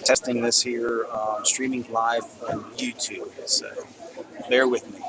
Testing this here, streaming live on YouTube, so bear with me.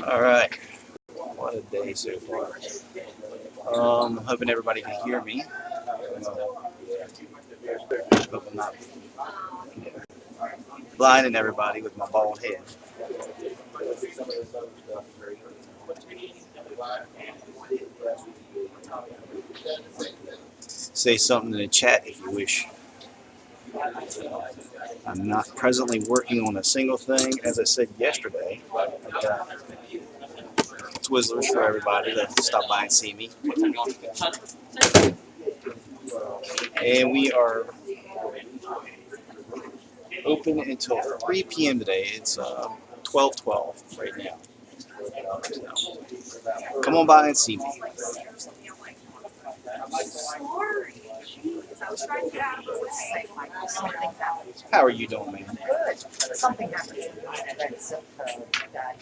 All right, what a day so far. Hoping everybody can hear me. Hope I'm not blinding everybody with my bald head. Say something in the chat if you wish. I'm not presently working on a single thing. As I said yesterday, I got Twizzlers for everybody to stop by and see me. And we are open until 3 p.m. today. It's 12:12 right now. Come on by and see me. How are you doing, man? Good. Something happened to that zip code that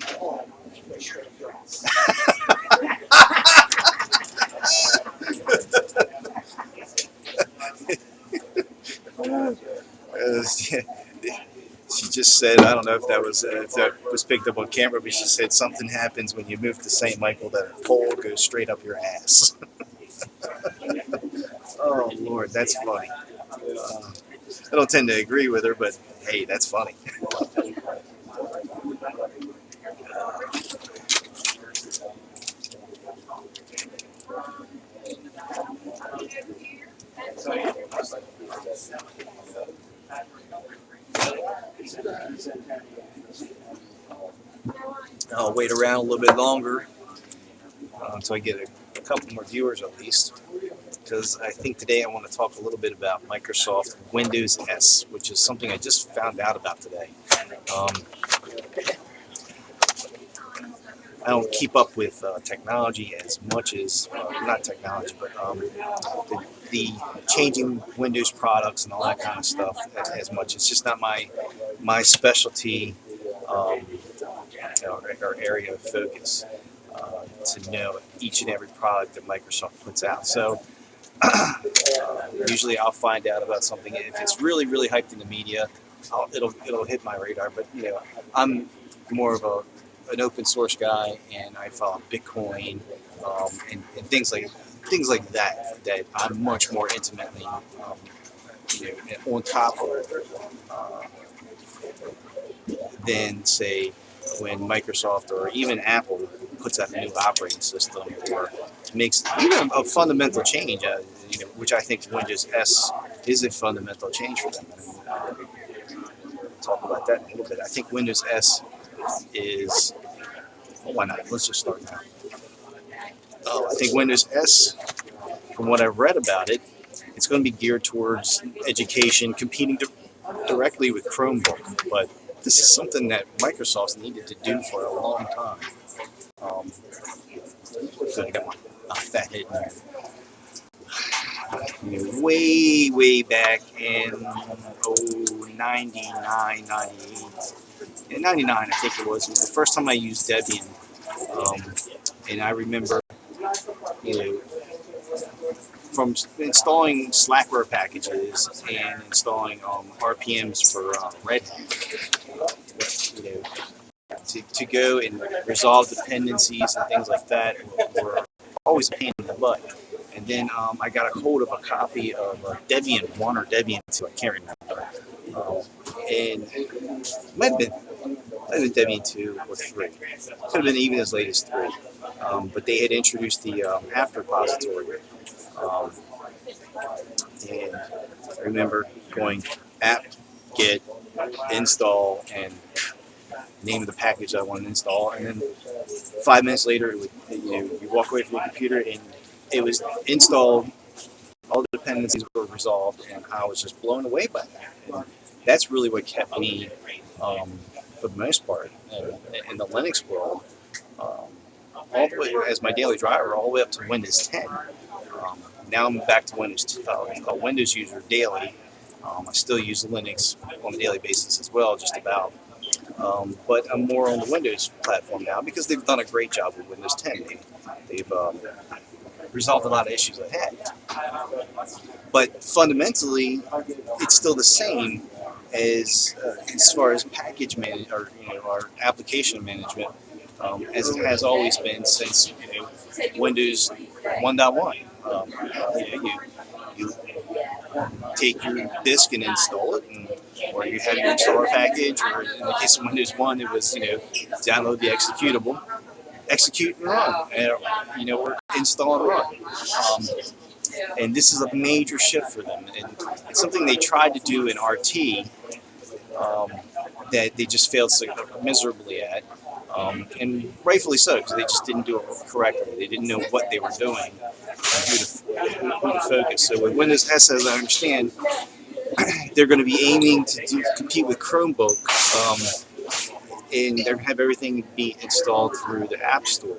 She just said, I don't know if that was picked up on camera, but she said something happens when you move to St. Michael that a pole goes straight up your ass. Oh, Lord, that's funny. I don't tend to agree with her, but hey, that's funny. I'll wait around a little bit longer until I get a couple more viewers at least, because I think today I want to talk a little bit about Microsoft Windows S, which is something I just found out about today. I don't keep up with technology as much as, not technology, but the changing Windows products and all that kind of stuff as much. It's just not my specialty or area of focus to know each and every product that Microsoft puts out. So Usually I'll find out about something if it's really really hyped in the media. It'll hit my radar. But I'm more of an open source guy, and I follow Bitcoin and things like that I'm much more intimately on top of than say when Microsoft or even Apple puts out a new operating system or makes even a fundamental change, which I think Windows S is a fundamental change for them. Talk about that in a little bit. I think Windows S is, why not? Let's just start now. I think Windows S, from what I've read about it, it's going to be geared towards education, competing directly with Chromebook. But this is something that Microsoft's needed to do for a long time. So I got my fat head in way back in 99, 98. In 99, I think it was the first time I used Debian. And I remember, from installing Slackware packages and installing RPMs for Red Hat, to go and resolve dependencies and things like that were always a pain in the butt. And then I got a hold of a copy of Debian 1 or Debian 2, I can't remember. And it might have been Debian 2 or 3. Could have been even as late as 3. But they had introduced the apt repository. And I remember going apt get install and name of the package I want to install, and then 5 minutes later, you walk away from the computer and it was installed. All the dependencies were resolved, and I was just blown away by that. And that's really what kept me, for the most part, in the Linux world, all the way as my daily driver, all the way up to Windows 10. Now I'm back to Windows Windows user daily. I still use Linux on a daily basis as well, just about. But I'm more on the Windows platform now because they've done a great job with Windows 10. They've resolved a lot of issues I had. But fundamentally, it's still the same as far as package management or our application management, as it has always been since Windows 1.1. You take your disk and install it, or you have your installer package, or in the case of Windows 1, it was download the executable, execute and run, or install and run. And this is a major shift for them, and it's something they tried to do in RT that they just failed so miserably at. And rightfully so, because they just didn't do it correctly. They didn't know what they were doing, who to focus. So with Windows S, as I understand, they're going to be aiming to compete with Chromebook, and they're going to have everything be installed through the App Store,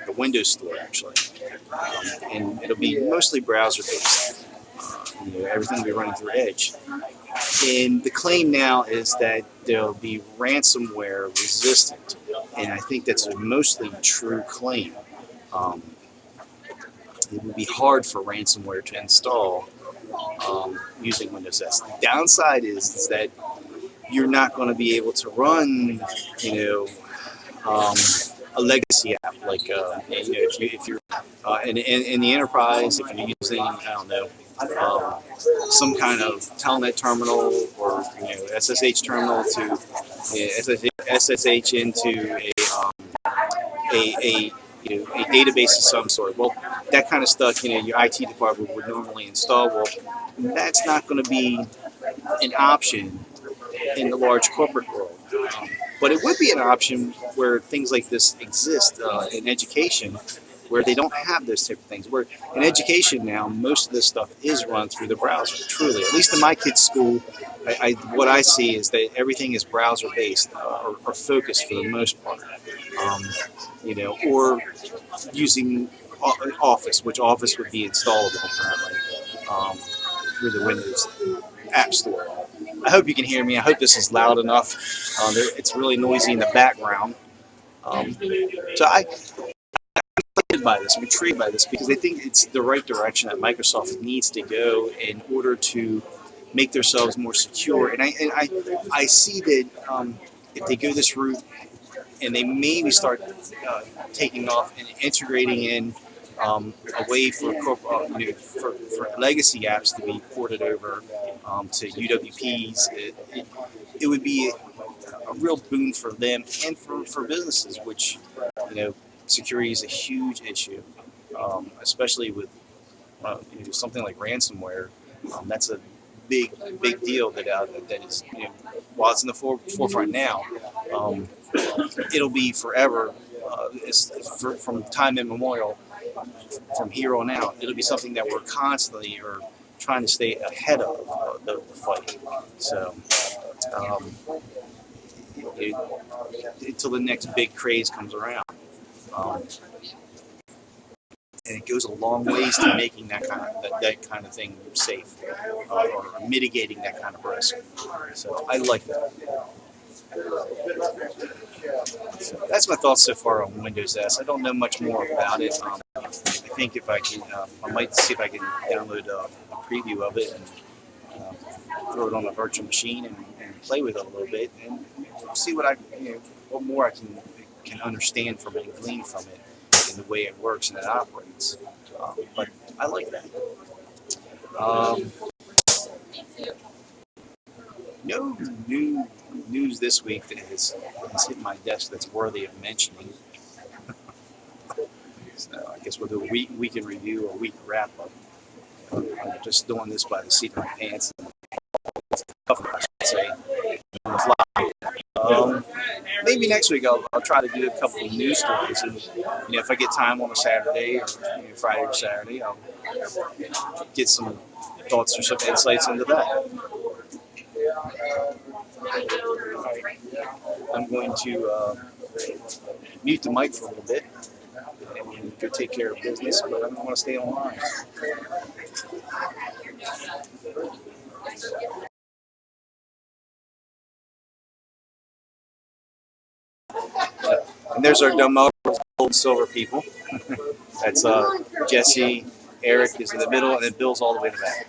the Windows Store actually, and it'll be mostly browser-based. Everything will be running through Edge. And the claim now is that they'll be ransomware resistant, and I think that's a mostly true claim. It would be hard for ransomware to install using Windows S. The downside is that you're not going to be able to run, a legacy app like if you're in the enterprise, if you're using some kind of telnet terminal or SSH terminal to SSH into a database of some sort. Well, that kind of stuff, your IT department would normally install. Well, that's not going to be an option in the large corporate world. But it would be an option where things like this exist in education, where they don't have those type of things. Where in education now, most of this stuff is run through the browser, truly. At least in my kids' school, what I see is that everything is browser-based or focused for the most part. Or using Office, which Office would be installable apparently through the Windows App Store. I hope you can hear me. I hope this is loud enough. It's really noisy in the background. So I by this. I'm intrigued by this because I think it's the right direction that Microsoft needs to go in order to make themselves more secure. And I see that if they go this route and they maybe start taking off and integrating in a way for, for legacy apps to be ported over to UWPs, it would be a real boon for them and for businesses, which, you know, security is a huge issue, especially with something like ransomware. That's a big deal that is, while it's in the forefront now, um, it'll be forever. From time immemorial, from here on out, it'll be something that we're constantly or trying to stay ahead of the fight. So. It, until the next big craze comes around. And it goes a long ways to making that kind of thing safe, or mitigating that kind of risk. So I like that. So that's my thoughts so far on Windows S. I don't know much more about it. I think if I can, I might see if I can download a preview of it and throw it on a virtual machine and play with it a little bit and see what more I can understand from it and glean from it in the way it works and it operates. But I like that. No new news this week that has hit my desk that's worthy of mentioning. So I guess we'll do a week in review or week wrap up. I'm just doing this by the seat of my pants. I should say, on the fly. Maybe next week I'll try to do a couple of news stories, and if I get time on a Saturday or Friday or Saturday, I'll get some thoughts or some insights into that. I'm going to mute the mic for a little bit and go take care of business, but I don't want to stay online. And there's our Domo gold and silver people. That's Jesse, Eric is in the middle, and then Bill's all the way in the back.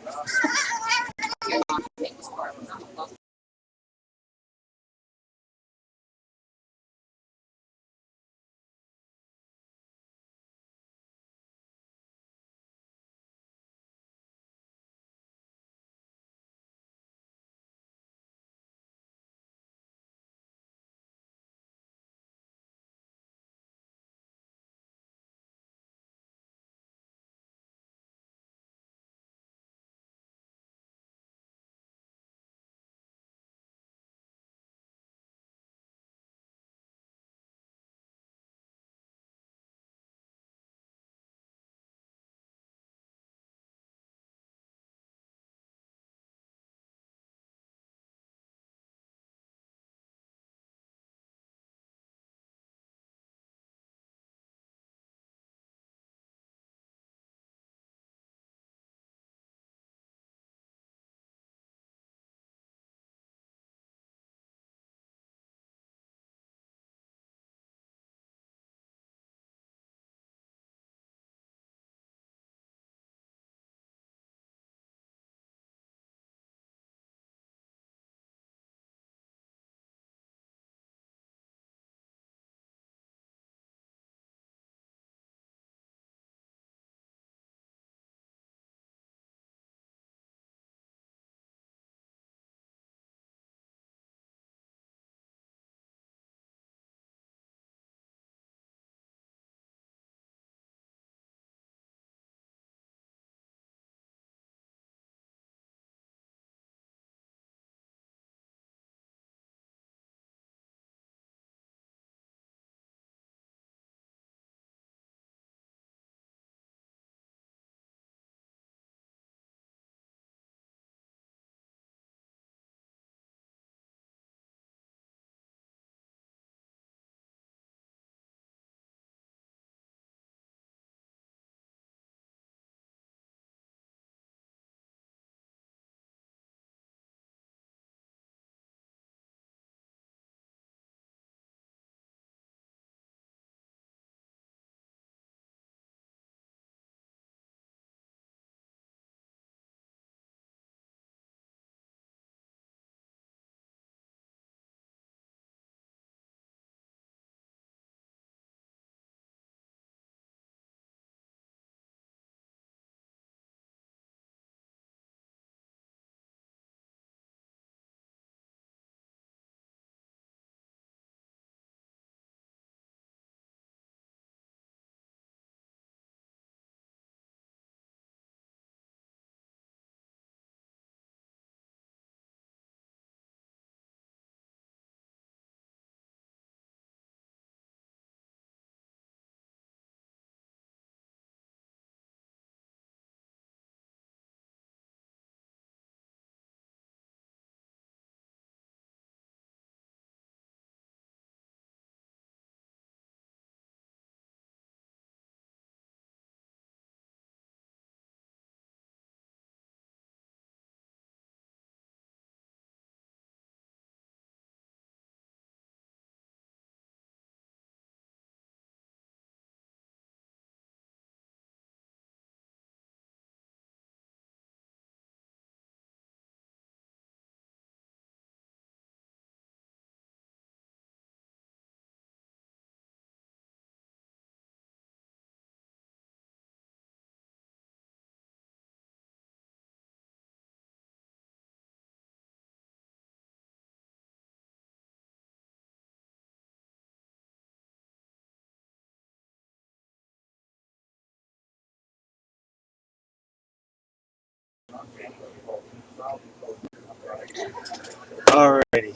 Alrighty,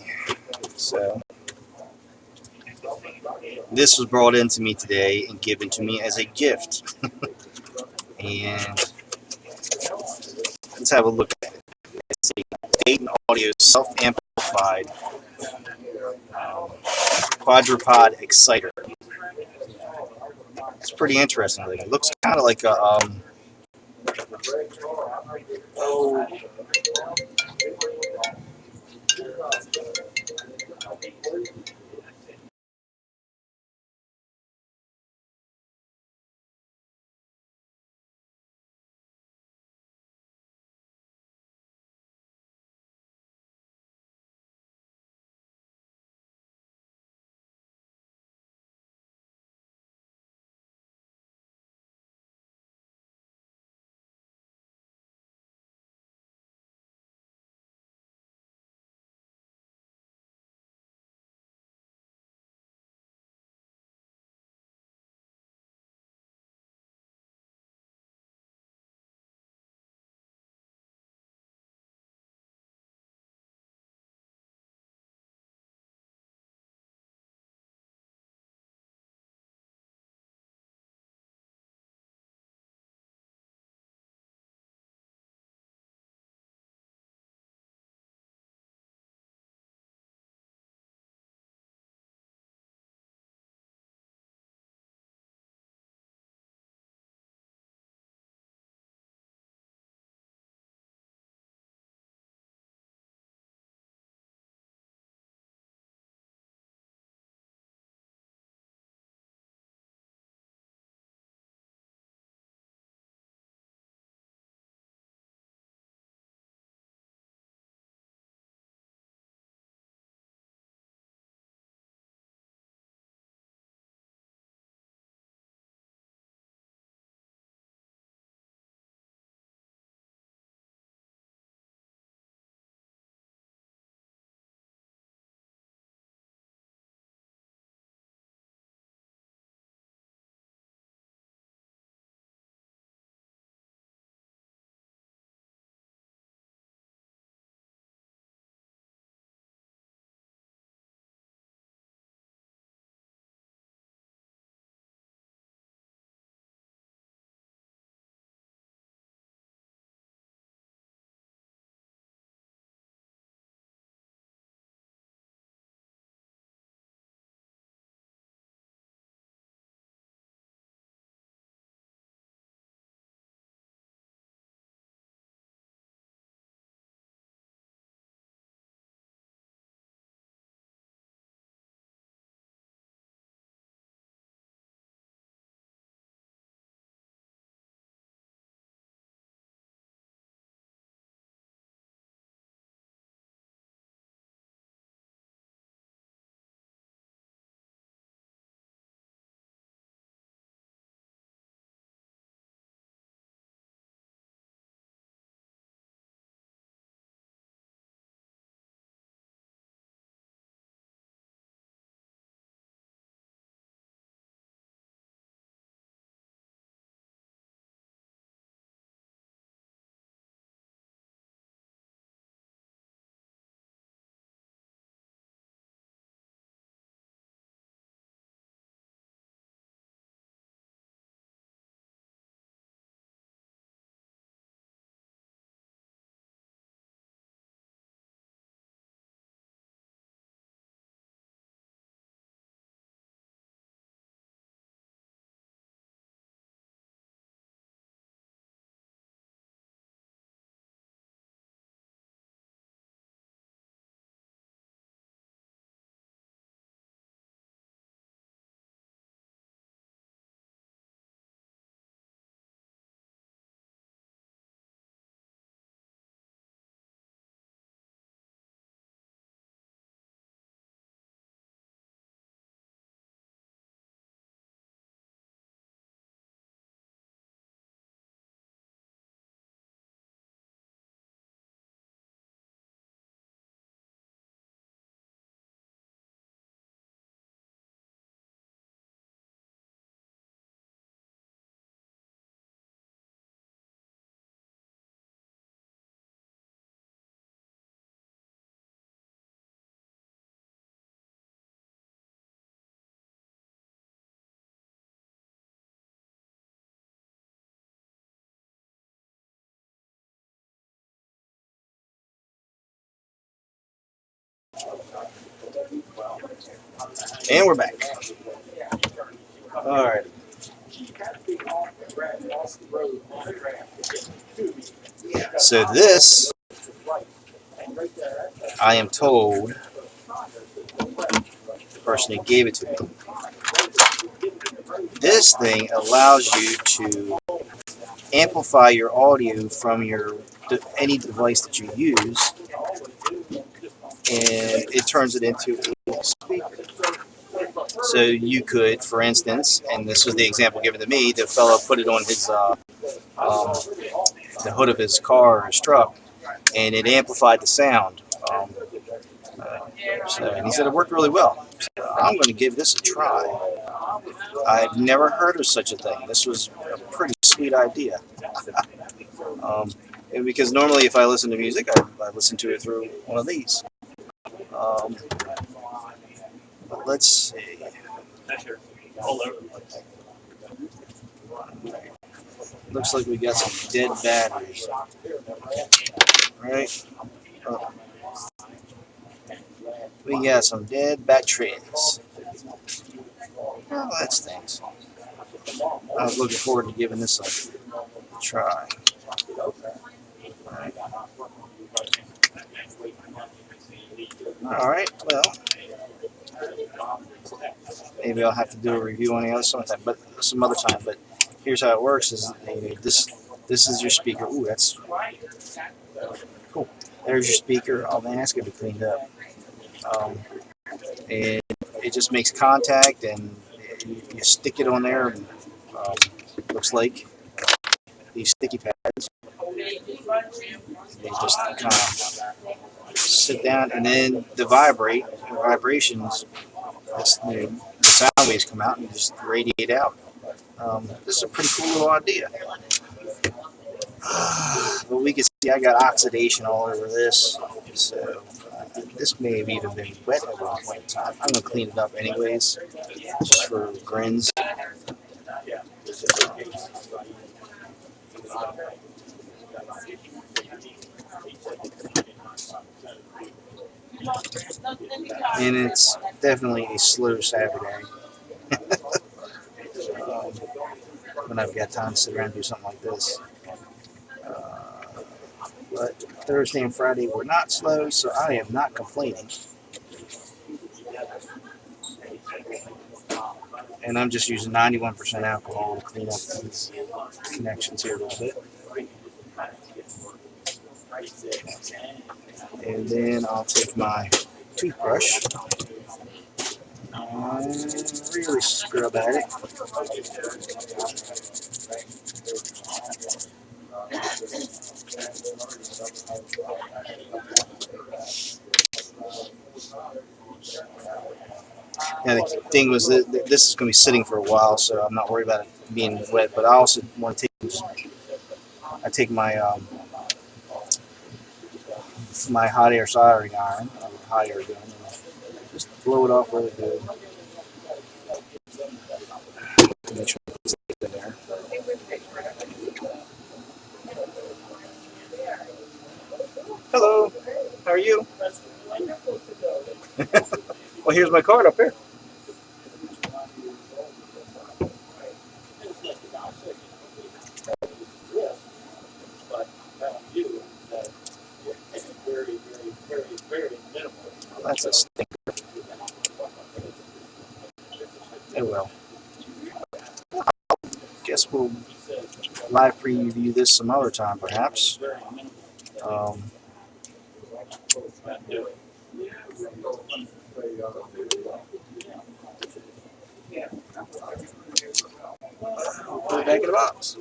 so this was brought into me today and given to me as a gift. And let's have a look at it. It's a Dayton Audio self-amplified quadrupod exciter. It's pretty interesting. It looks kind of like a oh, And we're back. All right. So this, I am told, the person who gave it to me, this thing allows you to amplify your audio from any device that you use, and it turns it into a speaker. So you could, for instance, and this was the example given to me, the fellow put it on his the hood of his car or his truck, and it amplified the sound. And he said it worked really well. So I'm going to give this a try. I've never heard of such a thing. This was a pretty sweet idea. And because normally if I listen to music, I listen to it through one of these. But let's see. Looks like we got some dead batteries. Right? Oh. We got some dead batteries. Oh, that stinks. I was looking forward to giving this a try. Alright, well, maybe I'll have to do a review on the other sometime, but some other time. But here's how it works: is this is your speaker. Ooh, that's cool. There's your speaker. Oh man, that's gonna be cleaned up. And it just makes contact, and you stick it on there. And, looks like these sticky pads. They just kind of sit down, and then the vibrations. The sound waves come out and just radiate out. This is a pretty cool little idea. But we can see I got oxidation all over this, so this may have even been wet at one point in time. I'm going to clean it up anyways, just for grins. And it's definitely a slow Saturday. When I've got time to sit around and do something like this. But Thursday and Friday were not slow, so I am not complaining. And I'm just using 91% alcohol to clean up these connections here a little bit. And then I'll take my toothbrush and really scrub at it. Now the thing was that this is going to be sitting for a while, so I'm not worried about it being wet. But I also want to take my my hot air soldering iron, hot air gun, and just blow it off really good. Make sure it's in there. Hello, how are you? Well, here's my card up here. That's a stinker. Oh well. Guess we'll live preview this some other time, perhaps. Put it back in the box.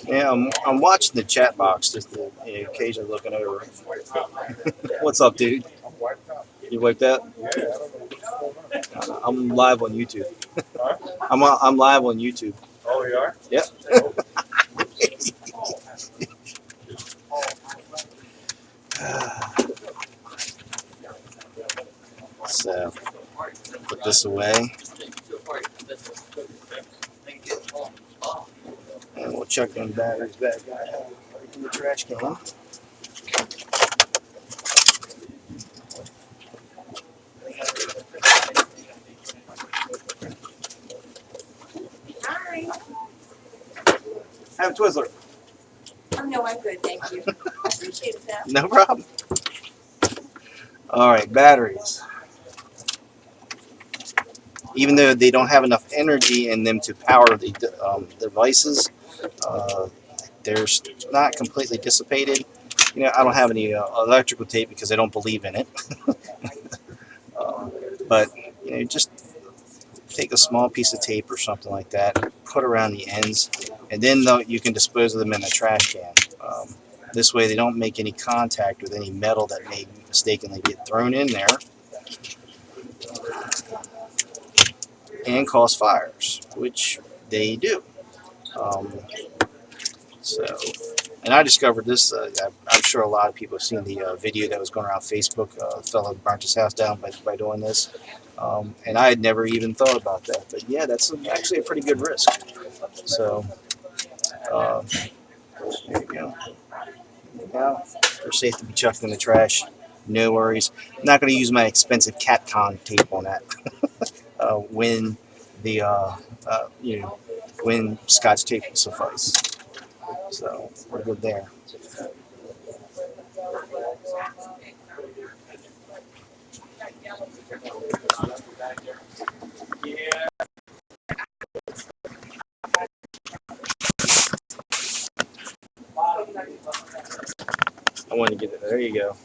Yeah, I'm watching the chat box, just occasionally looking over. What's up, dude? You wiped out? I'm live on YouTube. I'm live on YouTube. Oh, you are? Yep. So put this away, and we'll chuck them batteries back in the trash can. Hi. Have a Twizzler. Oh, no, I'm good, thank you. I appreciate that. No problem. All right, batteries. Even though they don't have enough energy in them to power the devices, uh, they're not completely dissipated. You know, I don't have any electrical tape because I don't believe in it. But you know, just take a small piece of tape or something like that, put around the ends, and then you can dispose of them in a trash can. This way, they don't make any contact with any metal that may mistakenly get thrown in there and cause fires, which they do. Um, so, and I discovered this. I'm sure a lot of people have seen the video that was going around Facebook. A fellow burnt his house down by doing this. And I had never even thought about that. But yeah, that's actually a pretty good risk. So, there you go. Now, they're safe to be chucked in the trash. No worries. I'm not going to use my expensive Capcom tape on that when the when Scotch tape will suffice. So we're good there. I want to get it. There you go.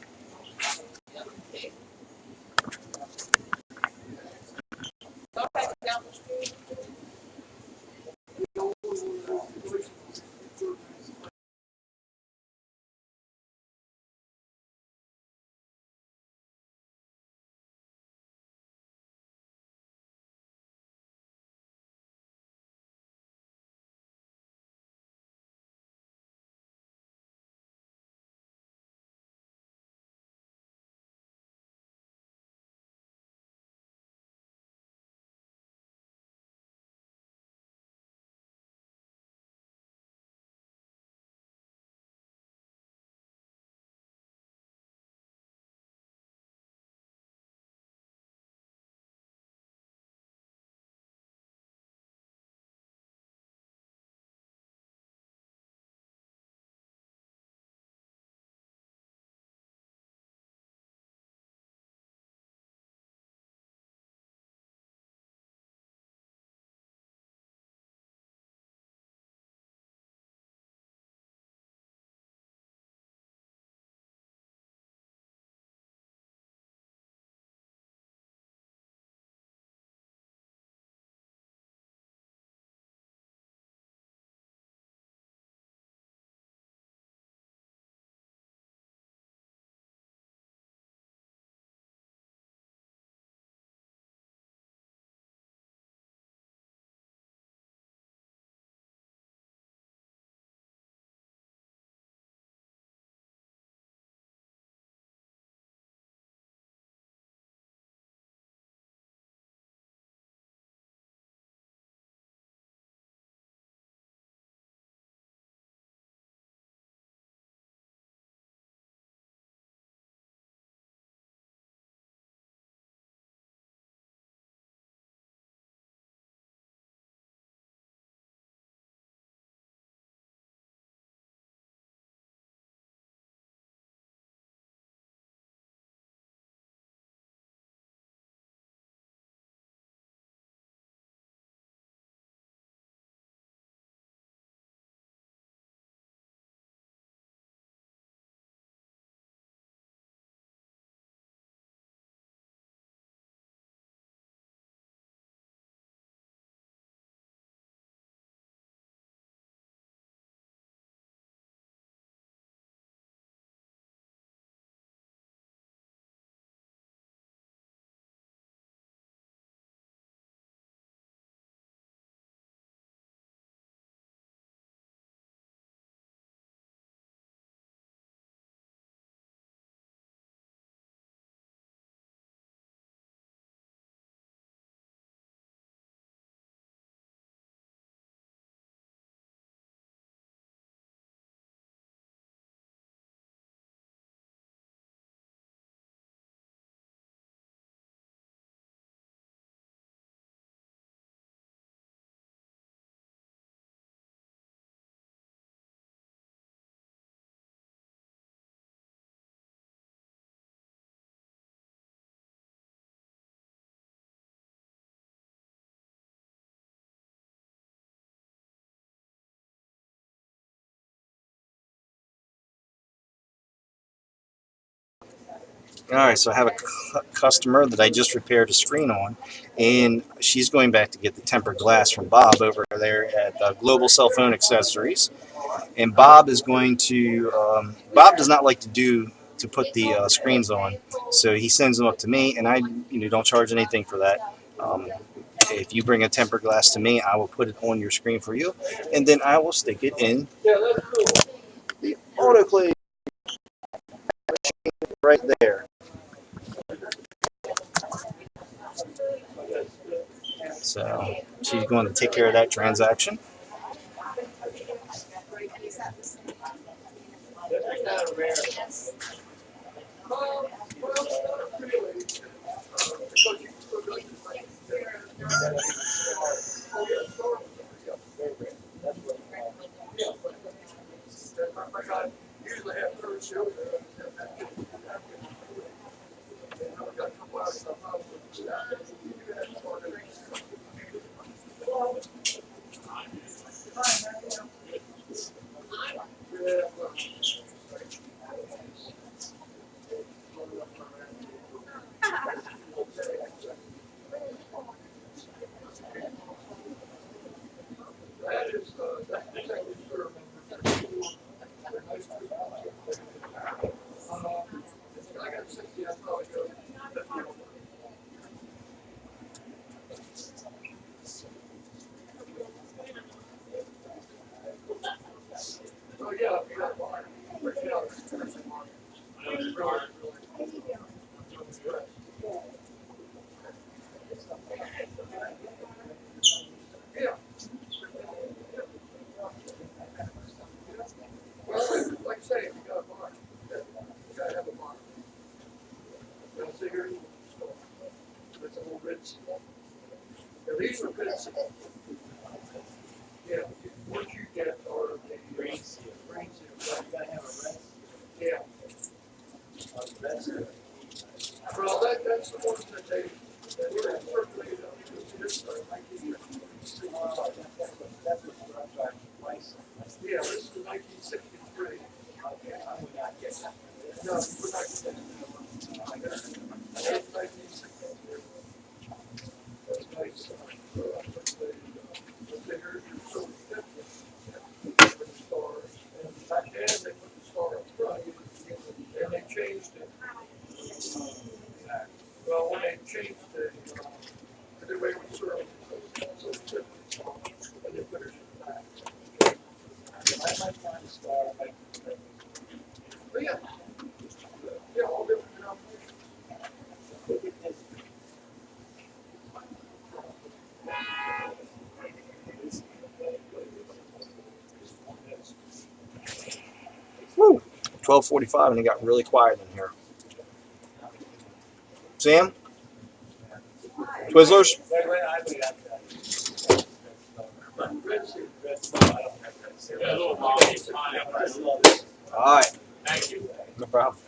All right, so I have a customer that I just repaired a screen on, and she's going back to get the tempered glass from Bob over there at Global Cell Phone Accessories. And Bob is going to. Bob does not like to put the screens on, so he sends them up to me, and I don't charge anything for that. Um, if you bring a tempered glass to me, I will put it on your screen for you, and then I will stick it in the autoclave right there. So she's going to take care of that transaction. Woo! 12:45, and it got really quiet in here. Sam, Twizzlers. All right. Thank you. No problem.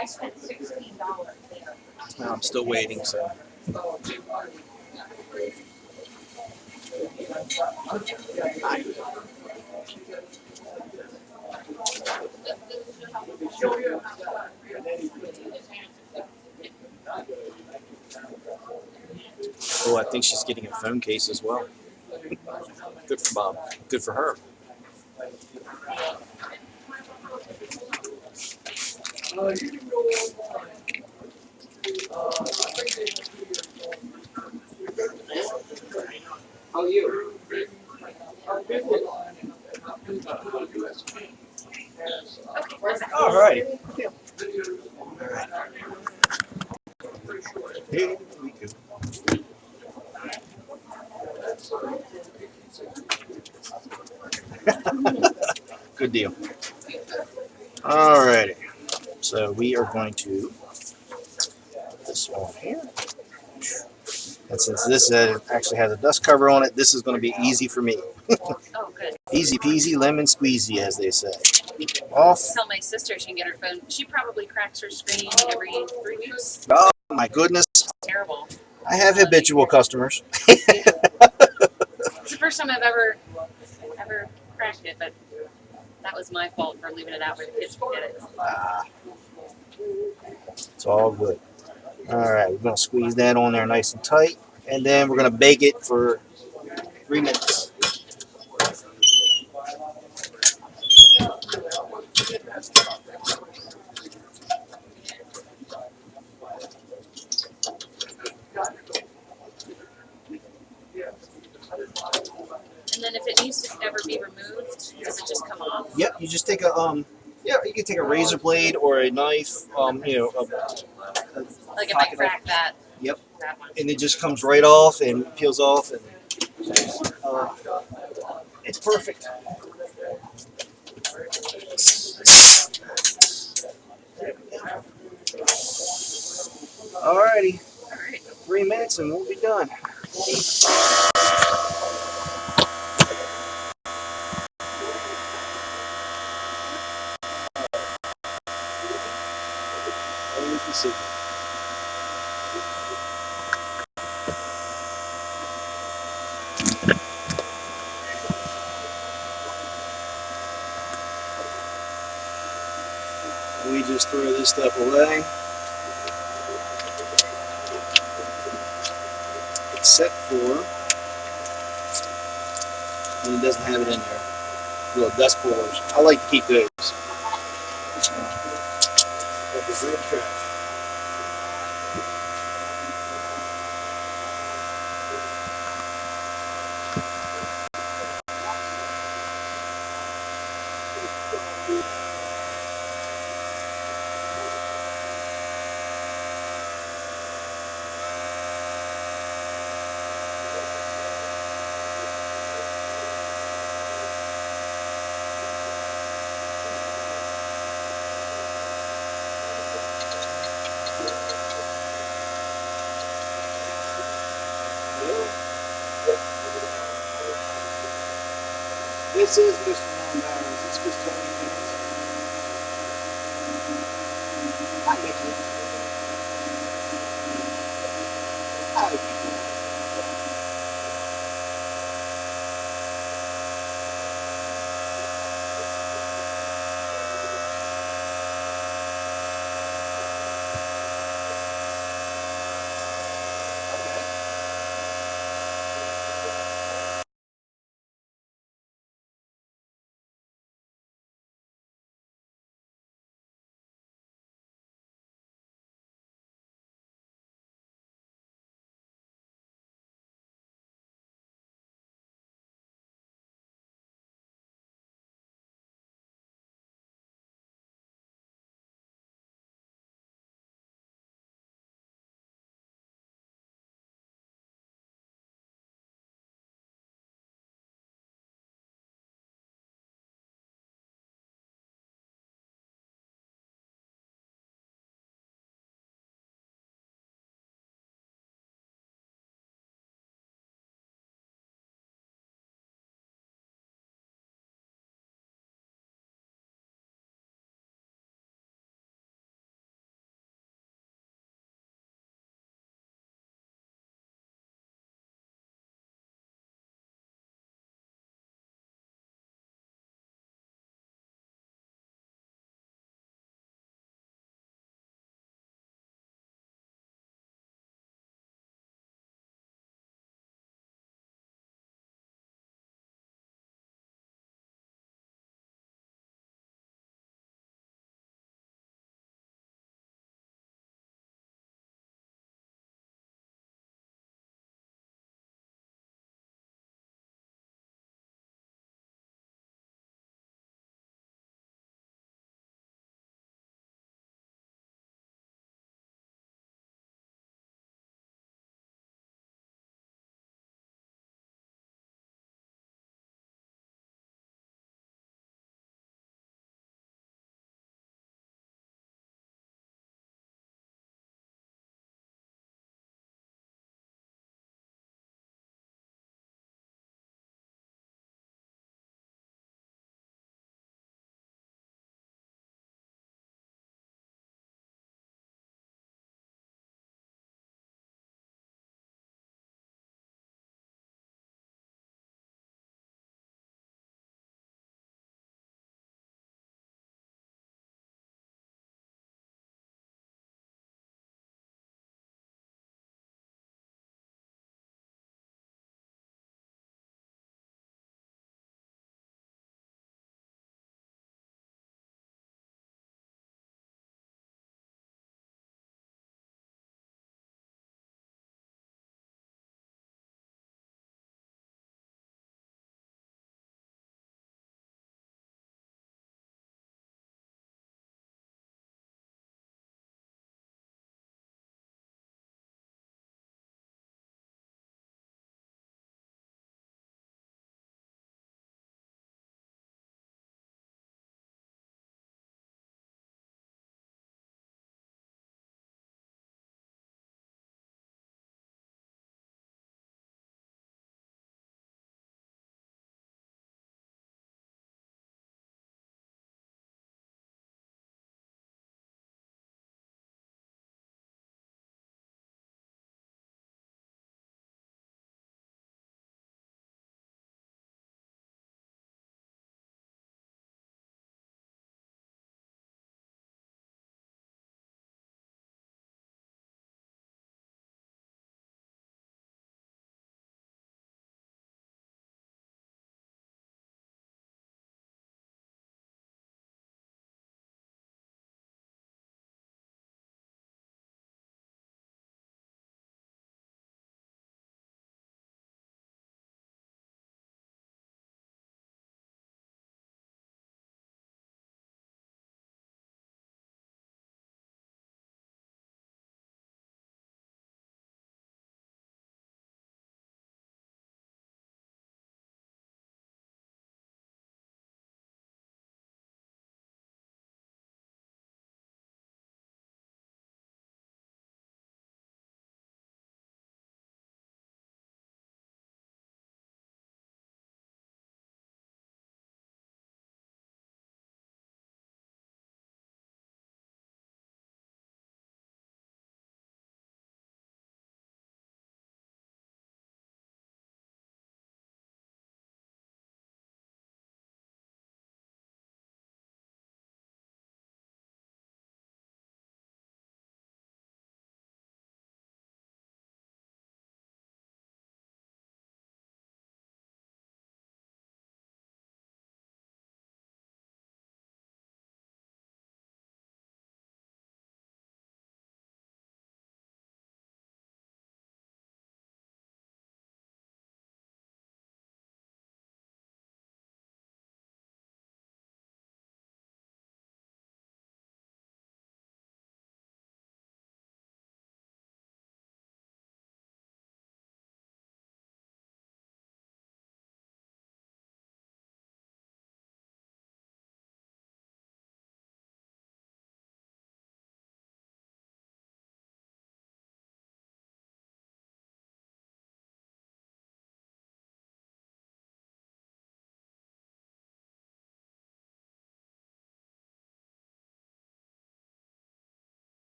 I spent $16 there. No, I'm still waiting, so. Oh, I think she's getting a phone case as well. Good for Bob. Good for her. How are you? All right. Here we go. Good deal. All righty. So we are going to put this on here. And since this actually has a dust cover on it, this is going to be easy for me. Oh, good. Easy peasy, lemon squeezy, as they say. Off. Tell my sister she can get her phone. She probably cracks her screen every 3 weeks. Oh, my goodness. Terrible. I have habitual customers. It's the first time I've ever cracked it, but that was my fault for leaving it out where the kids could get it. It's all good. All right, we're going to squeeze that on there nice and tight. And then we're going to bake it for 3 minutes. And then if it needs to ever be removed, does it just come off? Yep, you just take a you can take a razor blade or a knife, Like if I crack that. Yep. That one. And it just comes right off and peels off, and it's perfect. Alrighty, All right. 3 minutes and we'll be done. And you can see. We just throw this stuff away. Except for when it doesn't have it in there. Little dust pullers. I like to keep those. But the red trash. This is Mr. Long Barrels. It's just 20 minutes. Hi, Mickey.